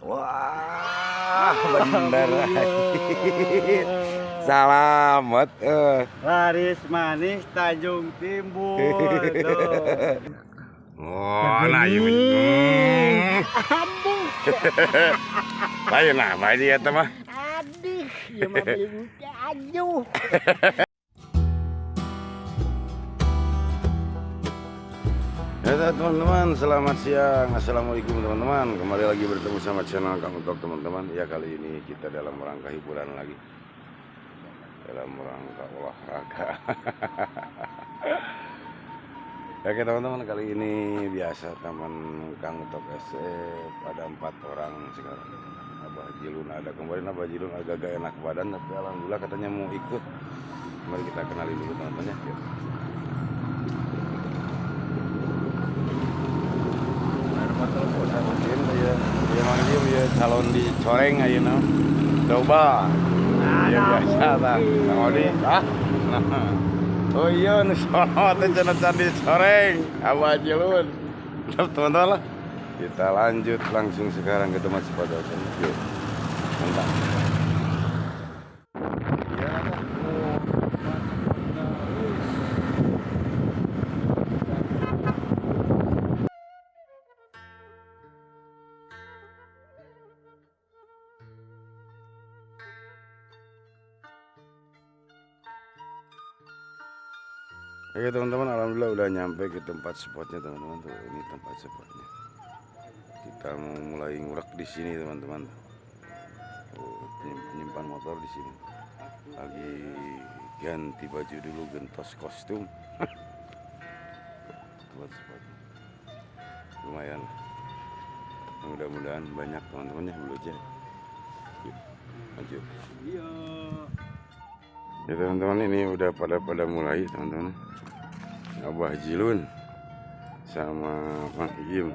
Wah, bener. Selamat. Laris manis Tanjung Timbul tuh. Oh, nah ini. Baik nah, baik dia mah. Aduh, ya mah beli aduh. Ya teman-teman, selamat siang. Assalamualaikum teman-teman. Kembali lagi bertemu sama channel Kang Utok teman-teman. Ya kali ini kita dalam rangka hiburan lagi, dalam rangka olahraga. Ya oke teman-teman, kali ini biasa teman Kang Utok SF ada 4 orang sekarang. Abah Jilun ada, kemarin Abah Jilun agak-agak enak badan, tapi alhamdulillah katanya mau ikut. Mari kita kenalin dulu teman-teman ya. Dia calon di coreng aja no. Coba. Ya biasa tak. Kang Odi, oh iya nu sono teh cenah di coreng. Abah Jilun. Teman-teman lah. Kita lanjut langsung sekarang ke tempat sepeda. Yuk. Mantap. Oke teman-teman, alhamdulillah udah nyampe ke tempat spotnya teman-teman. Tuh ini tempat spotnya. Kita mau mulai ngurak di sini teman-teman. Oh, penyimpan motor di sini. Lagi ganti baju dulu, gentos kostum. Tempat spotnya lumayan. Mudah-mudahan banyak teman-temannya dulu aja. Yuk, lanjut. Iya. Ya teman-teman, ini udah pada mulai teman-teman. Abah Jilun sama Bang Iyim.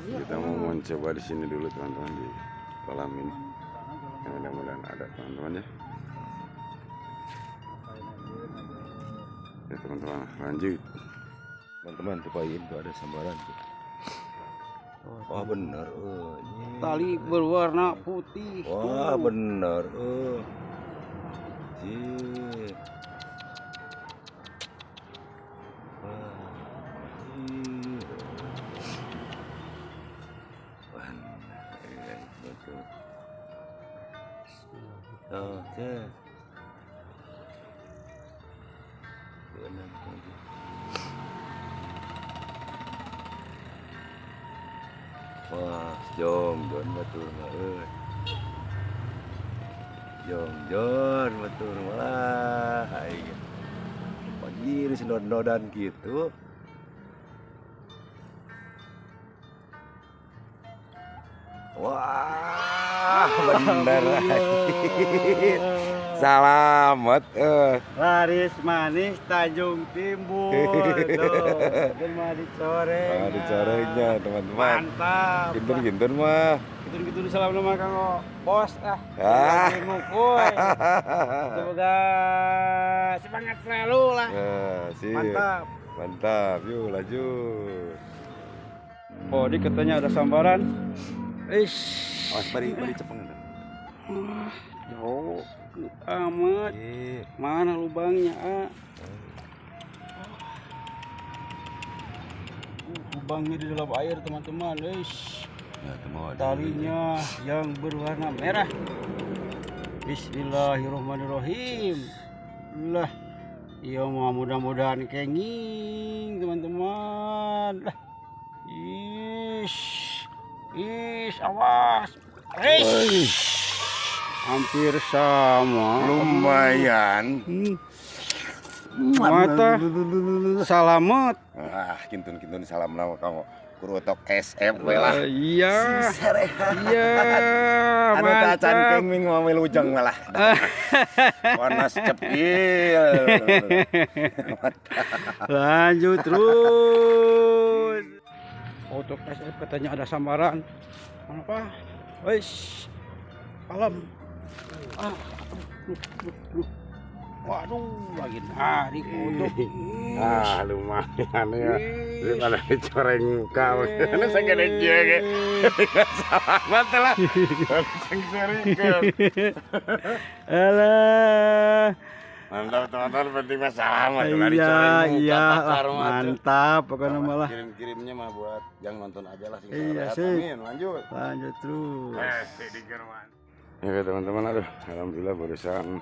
Kita mau mencoba di sini dulu teman-teman, di kolam ini. Ya, mudah-mudahan ada teman-teman ya. Ya teman-teman, lanjut. Teman-teman tuh payin tuh ada sambaran tuh. Wah bener, Tali berwarna putih. wah bener, Cik. Oh, cek. Wah, jom betul mah Jom betul malah. Pagi ini senod-nodan gitu. Wah, bener. Selamat. Laris manis Tanjung Timbul tuh. Rumah dicoreng. Wah, dicorengnya teman-teman. Mantap. Gintur mah. Gitu salam nama Kang Bos ah. Ah. Ngukuy. Semoga semangat selalu lah. Sip. Mantap. Mantap. Yuk lanjut. Oh, di katanya ada sambaran. Ish. Awas bari cepeng. Jauh amat. Mana lubangnya? Lubangnya di dalam air teman-teman. Ya, Talinya yang berwarna merah. Bismillahirrahmanirrahim. Lah, ya mudah-mudahan kenging teman-teman. Lah, awas. Hampir sama. lumayan. Mata salamet. Kintun salam nama kamu Kurutok SF lah. Iya. Iya. Anu tacan kenging mau melujeng malah. Panas cepil. Lanjut terus. Untuk SF katanya ada sambaran. Apa? Wis. Alam. Waduh, lagi narik kodok. Ah, lumayan ya. Daripada dicoreng muka. Ini saya gak ada jaga. Selamat lah. Langsung sorengkan. Alah. Mantap teman-teman, penting mah selamat. Iya, mantap. Pokoknya malah. Kirim-kirimnya mah buat yang nonton aja lah. Iya sih. Amin, lanjut. Lanjut terus. Di German. Ya teman-teman, aduh, alhamdulillah barusan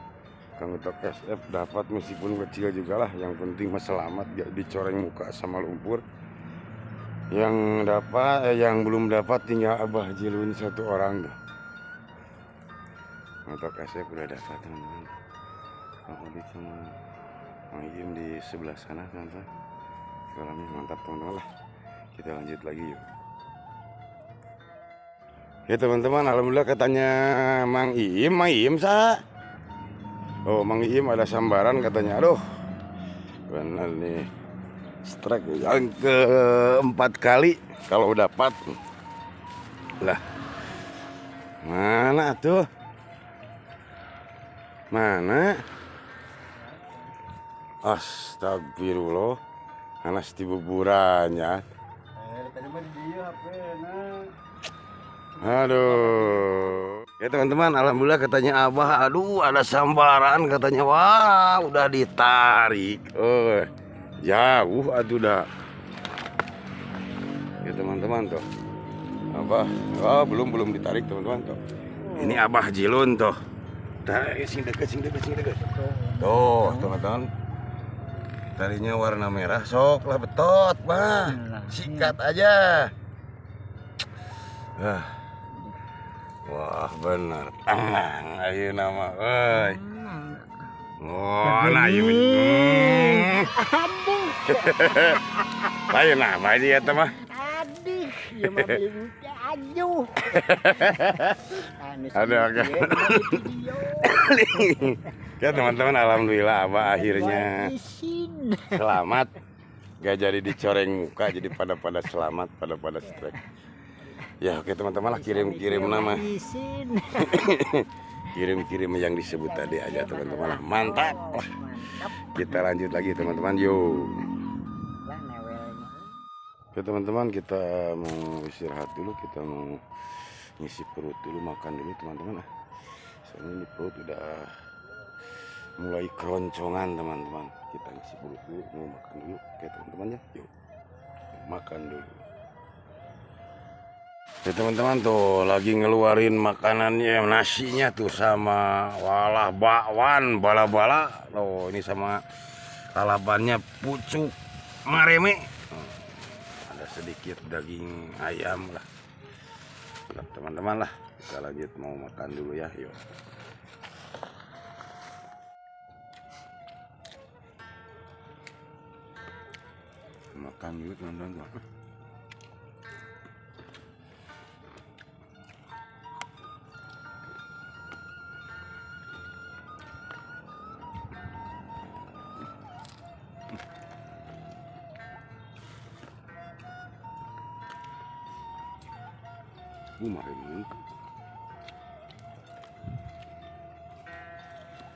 Kang Utok SF dapat meskipun kecil juga lah. Yang penting mah selamat, gak dicoreng muka sama lumpur. Yang dapat, yang belum dapat tinggal Abah Jilun satu orang tuh. Utok SF udah dapat teman-teman. Kang Udik sama Mang Iem di sebelah sana teman-teman. Filmnya mantap teman-teman lah. Kita lanjut lagi yuk. Ya teman-teman, alhamdulillah katanya Mang Iem sah. Oh, Mang Iem ada sambaran katanya. Aduh, benar nih. Strike yang keempat kali kalau dapat. Lah, mana tuh? Mana? Astagfirullah, anas di buburannya. Tadi mah di dia HP nah. Aduh. Ya teman-teman, alhamdulillah katanya Abah, aduh ada sambaran katanya. Wah, udah ditarik. Oh, jauh aduh dah. Ya teman-teman tuh. Abah, oh belum ditarik teman-teman tuh. Ini Abah Jilun tuh. Sing deket. Tuh, teman-teman. Tadinya warna merah, sok lah betot, mah. Sikat aja. Wah, benar. Ayo nama, oi. Oh, nah ieu. Ayo nah, bae dia teh mah. Aduh, ya mah beli muka aduh. Ada agak. Ya teman-teman, alhamdulillah Abah akhirnya selamat. Gak jadi dicoreng muka, jadi pada selamat, pada strike. Ya oke teman-teman lah, kirim nama. Kirim yang disebut tadi aja teman-teman lah. Mantap lah. Kita lanjut lagi teman-teman, yuk. Oke teman-teman, kita mau istirahat dulu, kita mau ngisi perut dulu, makan dulu teman-teman lah. Soalnya ini perut udah mulai keroncongan teman-teman. Kita ngisi perut dulu, mau makan dulu. Oke teman-teman ya, yuk makan dulu. Ya teman-teman tuh lagi ngeluarin makanannya, nasinya tuh sama walah bakwan bala-bala. Loh ini sama lalapannya pucuk mareme. Ada sedikit daging ayam lah. Teman-teman lah, kita lanjut mau makan dulu ya, yuk. Makan dulu teman-teman. Maremi.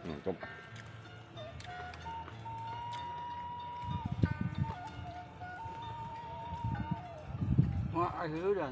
Mantap. Mak akhirnya dan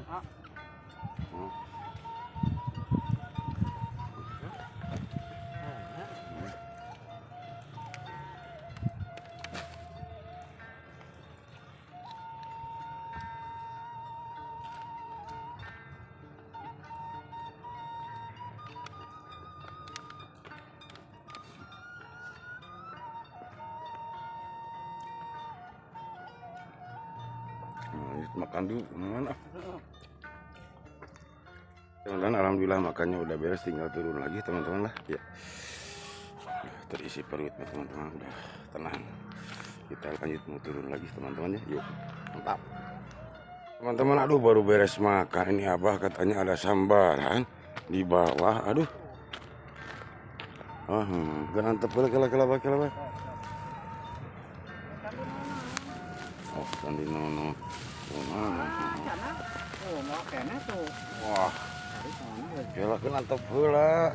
makan dulu mana teman-teman. Alhamdulillah makannya udah beres, tinggal turun lagi teman-teman lah ya. Terisi perut teman-teman, udah tenang. Kita lanjut mau turun lagi teman-teman ya, yuk. Mantap teman-teman. Aduh baru beres makan, ini Abah katanya ada sambaran di bawah. Aduh ganantep kelaba. Oh kandi nono. Wah, kela kena tep heula.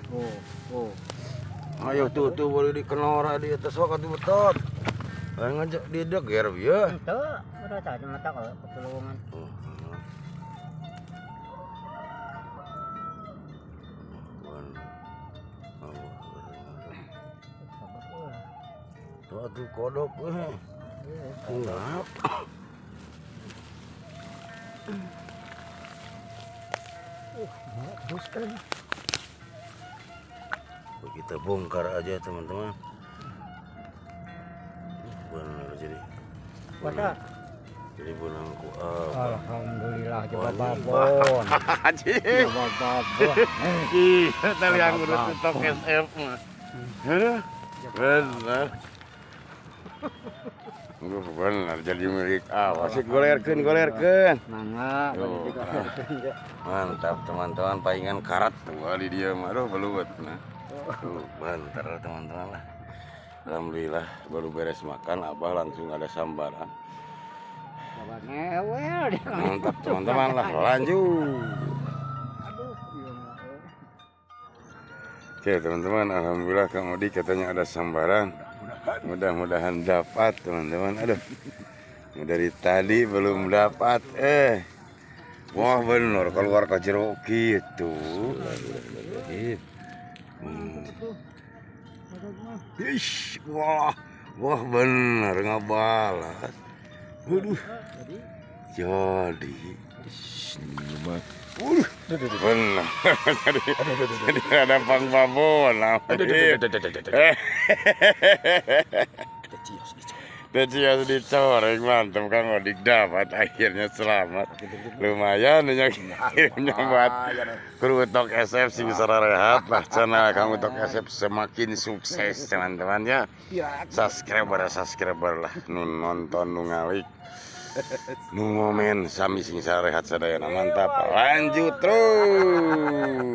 Ayo tuh boleh dikenora di atas sok atuh betot. Ayo ngajak dia deger ya. Itu udah tadi mata kalau ketulungan. Tuh kodok enggak. Buskan. Kita bongkar aja teman-teman. Benar jadi. Masa? Jadi benangku Alhamdulillah coba babon. Haji. Coba babon. Ih, tali yang urut tok SF mah. Heeh. Benar. Benar jadi milik awas golerkeun. Mangga. Mantap teman-teman, paingan karat tuh di dia mah aduh beluet nah. Tuh, bentar teman-teman lah. Alhamdulillah baru beres makan abah langsung ada sambaran. Coba ngewel dia. Mantap teman-teman lah, lanjut. Aduh, iya mah. Oke teman-teman, alhamdulillah Kang Odi katanya ada sambaran. Mudah-mudahan dapat teman-teman. Aduh, dari tadi belum dapat. Wah bener keluar ke jeruk gitu. Ish, wah bener ngabalas. Waduh, jadi. Benar. Jadi ada pang babon. Cios dicoreng mantap Kang Odik dapat akhirnya selamat. Lumayan yang buat kru Utok SF sing sararehat lah channel Kang Utok SF semakin sukses teman-teman ya. Subscriber lah nonton nu ngalik. Nu ngomen sami sing sararehat sadayana mantap. Lanjut terus.